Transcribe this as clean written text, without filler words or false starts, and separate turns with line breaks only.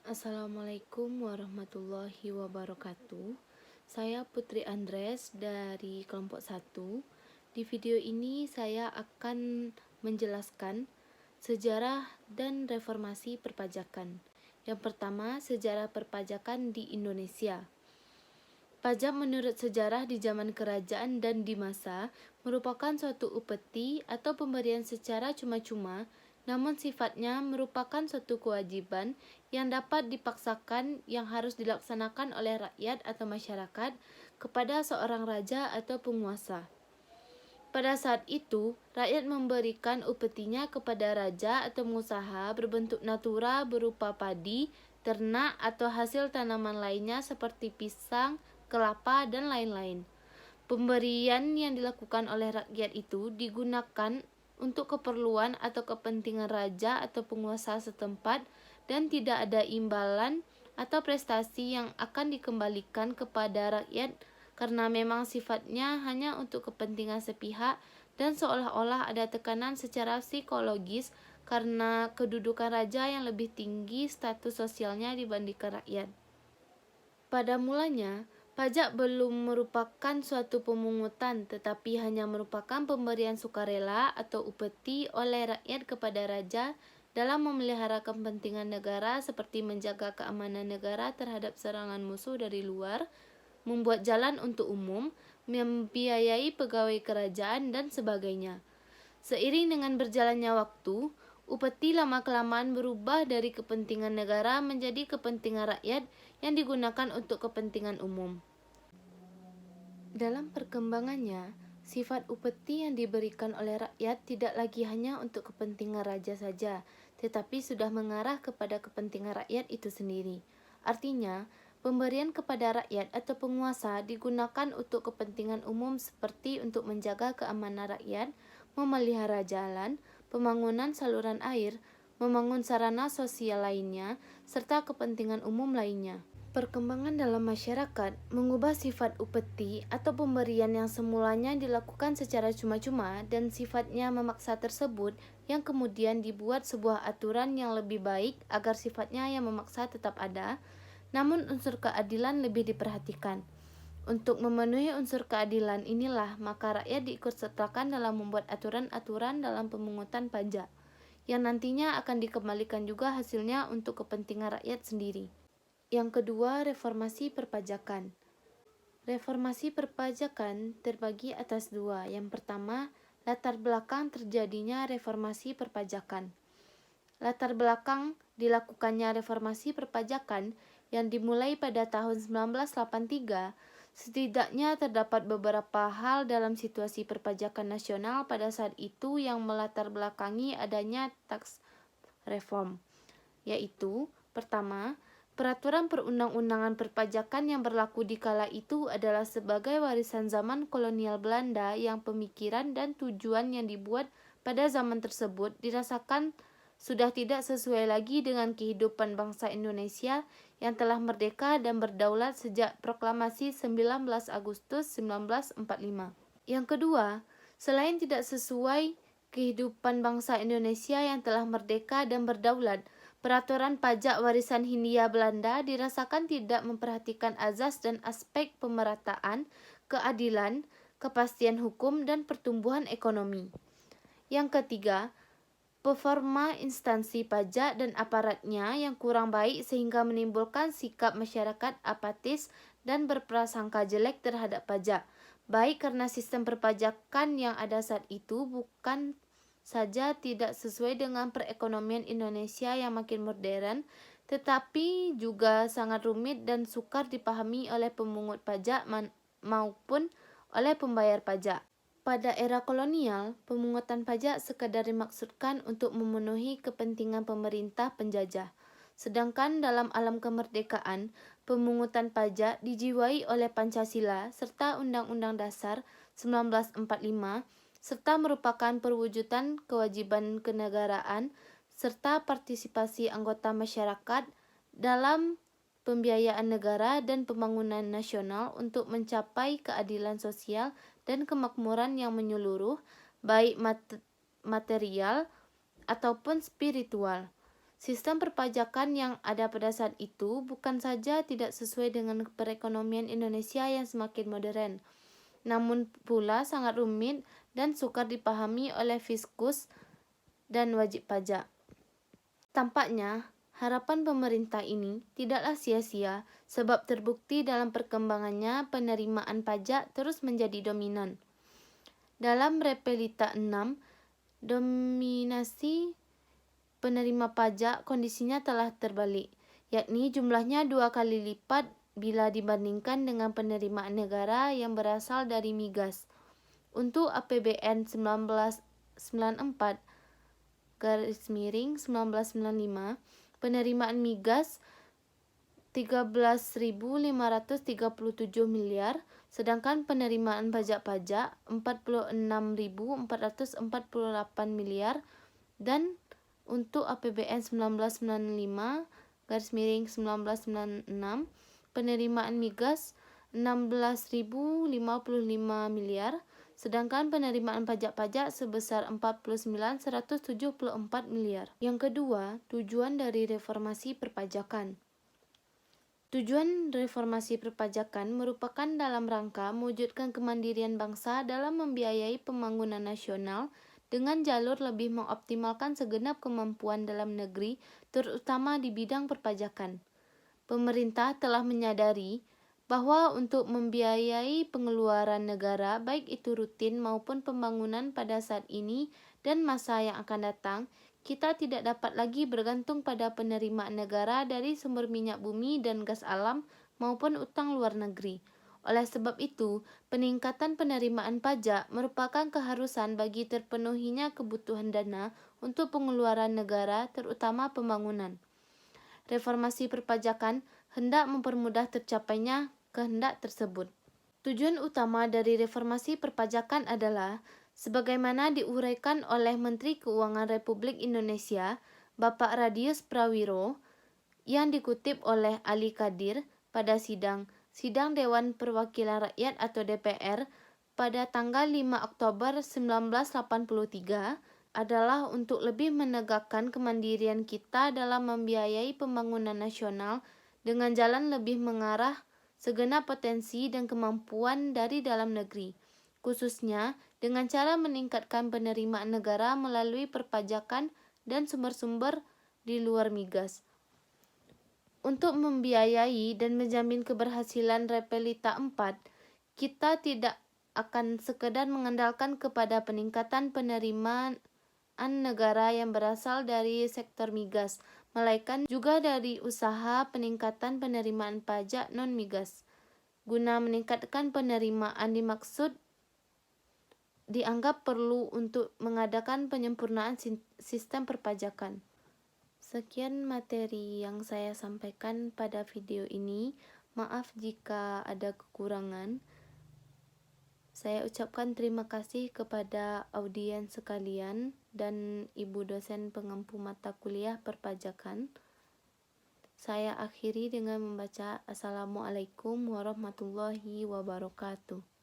Assalamualaikum warahmatullahi wabarakatuh. Saya Putri Andres dari kelompok 1. Di video ini saya akan menjelaskan sejarah dan reformasi perpajakan. Yang pertama, sejarah perpajakan di Indonesia. Pajak menurut sejarah di zaman kerajaan dan di masa merupakan suatu upeti atau pemberian secara cuma-cuma, namun sifatnya merupakan suatu kewajiban yang dapat dipaksakan yang harus dilaksanakan oleh rakyat atau masyarakat kepada seorang raja atau penguasa. Pada saat itu, rakyat memberikan upetinya kepada raja atau pengusaha berbentuk natura berupa padi, ternak, atau hasil tanaman lainnya seperti pisang, kelapa, dan lain-lain. Pemberian yang dilakukan oleh rakyat itu digunakan untuk keperluan atau kepentingan raja atau penguasa setempat dan tidak ada imbalan atau prestasi yang akan dikembalikan kepada rakyat karena memang sifatnya hanya untuk kepentingan sepihak dan seolah-olah ada tekanan secara psikologis karena kedudukan raja yang lebih tinggi status sosialnya dibandingkan rakyat. Pada mulanya, pajak belum merupakan suatu pemungutan, tetapi hanya merupakan pemberian sukarela atau upeti oleh rakyat kepada raja dalam memelihara kepentingan negara seperti menjaga keamanan negara terhadap serangan musuh dari luar, membuat jalan untuk umum, membiayai pegawai kerajaan, dan sebagainya. Seiring dengan berjalannya waktu, upeti lama-kelamaan berubah dari kepentingan negara menjadi kepentingan rakyat yang digunakan untuk kepentingan umum. Dalam perkembangannya, sifat upeti yang diberikan oleh rakyat tidak lagi hanya untuk kepentingan raja saja, tetapi sudah mengarah kepada kepentingan rakyat itu sendiri. Artinya, pemberian kepada rakyat atau penguasa digunakan untuk kepentingan umum seperti untuk menjaga keamanan rakyat, memelihara jalan, pembangunan saluran air, membangun sarana sosial lainnya, serta kepentingan umum lainnya. Perkembangan dalam masyarakat mengubah sifat upeti atau pemberian yang semulanya dilakukan secara cuma-cuma dan sifatnya memaksa tersebut yang kemudian dibuat sebuah aturan yang lebih baik agar sifatnya yang memaksa tetap ada, namun unsur keadilan lebih diperhatikan. Untuk memenuhi unsur keadilan inilah maka rakyat diikutsertakan dalam membuat aturan-aturan dalam pemungutan pajak, yang nantinya akan dikembalikan juga hasilnya untuk kepentingan rakyat sendiri. Yang kedua, reformasi perpajakan. Reformasi perpajakan terbagi atas dua. Yang pertama, latar belakang terjadinya reformasi perpajakan. Latar belakang dilakukannya reformasi perpajakan yang dimulai pada tahun 1983, setidaknya terdapat beberapa hal dalam situasi perpajakan nasional pada saat itu yang melatar belakangi adanya tax reform, yaitu pertama, peraturan perundang-undangan perpajakan yang berlaku di kala itu adalah sebagai warisan zaman kolonial Belanda yang pemikiran dan tujuan yang dibuat pada zaman tersebut dirasakan sudah tidak sesuai lagi dengan kehidupan bangsa Indonesia yang telah merdeka dan berdaulat sejak proklamasi 19 Agustus 1945. Yang kedua, selain tidak sesuai kehidupan bangsa Indonesia yang telah merdeka dan berdaulat, peraturan pajak warisan Hindia Belanda dirasakan tidak memperhatikan azas dan aspek pemerataan, keadilan, kepastian hukum, dan pertumbuhan ekonomi. Yang ketiga, performa instansi pajak dan aparatnya yang kurang baik sehingga menimbulkan sikap masyarakat apatis dan berprasangka jelek terhadap pajak, baik karena sistem perpajakan yang ada saat itu bukan saja tidak sesuai dengan perekonomian Indonesia yang makin modern, tetapi juga sangat rumit dan sukar dipahami oleh pemungut pajak maupun oleh pembayar pajak. Pada era kolonial, pemungutan pajak sekadar dimaksudkan untuk memenuhi kepentingan pemerintah penjajah. Sedangkan dalam alam kemerdekaan, pemungutan pajak dijiwai oleh Pancasila serta Undang-Undang Dasar 1945 serta merupakan perwujudan kewajiban kenegaraan serta partisipasi anggota masyarakat dalam pembiayaan negara dan pembangunan nasional untuk mencapai keadilan sosial dan kemakmuran yang menyeluruh, baik material ataupun spiritual. Sistem perpajakan yang ada pada saat itu bukan saja tidak sesuai dengan perekonomian Indonesia yang semakin modern, namun pula sangat rumit dan sukar dipahami oleh fiskus dan wajib pajak. Tampaknya, harapan pemerintah ini tidaklah sia-sia sebab terbukti dalam perkembangannya penerimaan pajak terus menjadi dominan. Dalam Repelita 6, dominasi penerima pajak kondisinya telah terbalik, yakni jumlahnya 2 kali lipat bila dibandingkan dengan penerimaan negara yang berasal dari migas. Untuk APBN 1994 1995, penerimaan migas 13.537 miliar, sedangkan penerimaan pajak-pajak 46.448 miliar, dan untuk APBN 1995 penerimaan migas 16.055 miliar, sedangkan penerimaan pajak-pajak sebesar 49.174 miliar. Yang kedua, tujuan dari reformasi perpajakan. Tujuan reformasi perpajakan merupakan dalam rangka mewujudkan kemandirian bangsa dalam membiayai pembangunan nasional dengan jalur lebih mengoptimalkan segenap kemampuan dalam negeri, terutama di bidang perpajakan. Pemerintah telah menyadari bahwa untuk membiayai pengeluaran negara, baik itu rutin maupun pembangunan pada saat ini dan masa yang akan datang, kita tidak dapat lagi bergantung pada penerimaan negara dari sumber minyak bumi dan gas alam maupun utang luar negeri. Oleh sebab itu, peningkatan penerimaan pajak merupakan keharusan bagi terpenuhinya kebutuhan dana untuk pengeluaran negara, terutama pembangunan. Reformasi perpajakan hendak mempermudah tercapainya kehendak tersebut. Tujuan utama dari reformasi perpajakan adalah, sebagaimana diuraikan oleh Menteri Keuangan Republik Indonesia, Bapak Radius Prawiro, yang dikutip oleh Ali Kadir pada sidang Dewan Perwakilan Rakyat atau DPR pada tanggal 5 Oktober 1983 adalah untuk lebih menegakkan kemandirian kita dalam membiayai pembangunan nasional dengan jalan lebih mengarah segenap potensi dan kemampuan dari dalam negeri, khususnya dengan cara meningkatkan penerimaan negara melalui perpajakan dan sumber-sumber di luar migas. Untuk membiayai dan menjamin keberhasilan Repelita 4, kita tidak akan sekedar mengandalkan kepada peningkatan penerimaan negara yang berasal dari sektor migas, melainkan juga dari usaha peningkatan penerimaan pajak non-migas. Guna meningkatkan penerimaan dimaksud dianggap perlu untuk mengadakan penyempurnaan sistem perpajakan. Sekian materi yang saya sampaikan pada video ini. Maaf jika ada kekurangan. Saya ucapkan terima kasih kepada audiens sekalian dan Ibu dosen pengampu mata kuliah perpajakan. Saya akhiri dengan membaca Assalamualaikum warahmatullahi wabarakatuh.